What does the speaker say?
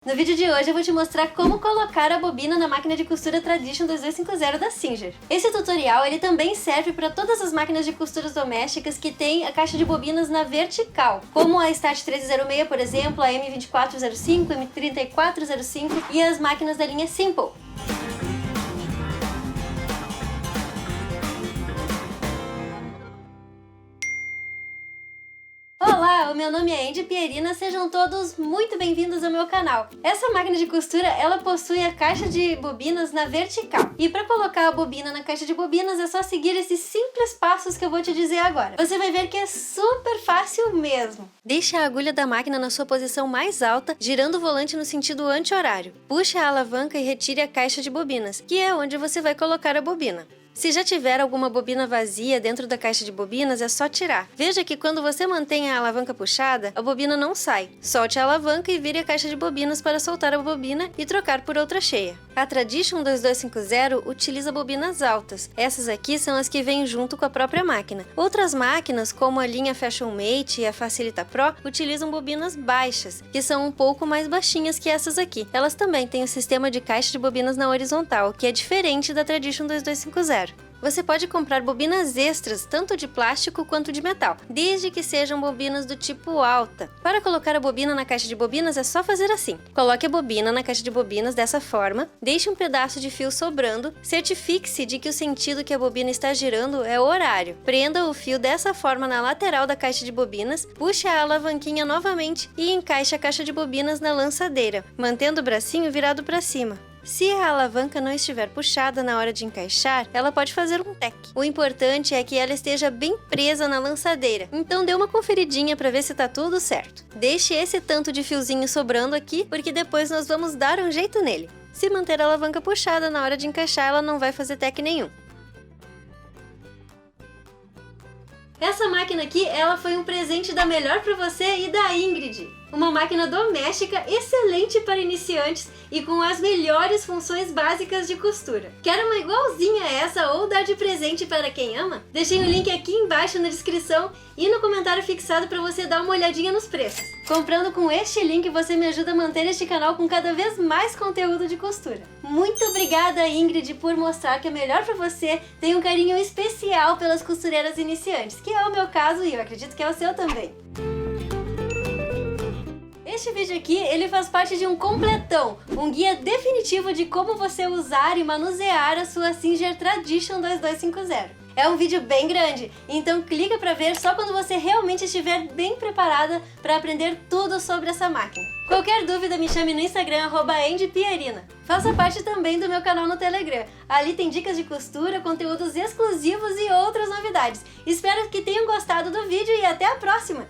No vídeo de hoje eu vou te mostrar como colocar a bobina na máquina de costura Tradition 2250 da Singer. Esse tutorial ele também serve para todas as máquinas de costuras domésticas que tem a caixa de bobinas na vertical, como a Start 1306, por exemplo, a M2405, M3405 e as máquinas da linha Simple. Olá, o meu nome é Andy Pierina, sejam todos muito bem-vindos ao meu canal. Essa máquina de costura, ela possui a caixa de bobinas na vertical. E para colocar a bobina na caixa de bobinas é só seguir esses simples passos que eu vou te dizer agora. Você vai ver que é super fácil mesmo. Deixe a agulha da máquina na sua posição mais alta, girando o volante no sentido anti-horário. Puxe a alavanca e retire a caixa de bobinas, que é onde você vai colocar a bobina. Se já tiver alguma bobina vazia dentro da caixa de bobinas, é só tirar. Veja que quando você mantém a alavanca puxada, a bobina não sai. Solte a alavanca e vire a caixa de bobinas para soltar a bobina e trocar por outra cheia. A Tradition 2250 utiliza bobinas altas. Essas aqui são as que vêm junto com a própria máquina. Outras máquinas, como a linha Fashion Mate e a Facilita Pro, utilizam bobinas baixas, que são um pouco mais baixinhas que essas aqui. Elas também têm o sistema de caixa de bobinas na horizontal, que é diferente da Tradition 2250. Você pode comprar bobinas extras, tanto de plástico quanto de metal, desde que sejam bobinas do tipo alta. Para colocar a bobina na caixa de bobinas é só fazer assim. Coloque a bobina na caixa de bobinas dessa forma, deixe um pedaço de fio sobrando, certifique-se de que o sentido que a bobina está girando é o horário. Prenda o fio dessa forma na lateral da caixa de bobinas, puxe a alavanquinha novamente e encaixe a caixa de bobinas na lançadeira, mantendo o bracinho virado para cima. Se a alavanca não estiver puxada na hora de encaixar, ela pode fazer um tec. O importante é que ela esteja bem presa na lançadeira, então dê uma conferidinha para ver se tá tudo certo. Deixe esse tanto de fiozinho sobrando aqui, porque depois nós vamos dar um jeito nele. Se manter a alavanca puxada na hora de encaixar, ela não vai fazer tec nenhum. Essa máquina aqui, ela foi um presente da Melhor para você e da Ingrid. Uma máquina doméstica excelente para iniciantes e com as melhores funções básicas de costura. Quer uma igualzinha a essa ou dar de presente para quem ama? Deixei o link aqui embaixo na descrição e no comentário fixado para você dar uma olhadinha nos preços. Comprando com este link você me ajuda a manter este canal com cada vez mais conteúdo de costura. Muito obrigada, Ingrid, por mostrar que a Melhor para você tem um carinho especial pelas costureiras iniciantes, que é o meu caso e eu acredito que é o seu também. Este vídeo aqui, ele faz parte de um completão, um guia definitivo de como você usar e manusear a sua Singer Tradition 2250. É um vídeo bem grande, então clica para ver só quando você realmente estiver bem preparada para aprender tudo sobre essa máquina. Qualquer dúvida me chame no Instagram @AndyPierina. Faça parte também do meu canal no Telegram. Ali tem dicas de costura, conteúdos exclusivos e outras novidades. Espero que tenham gostado do vídeo e até a próxima!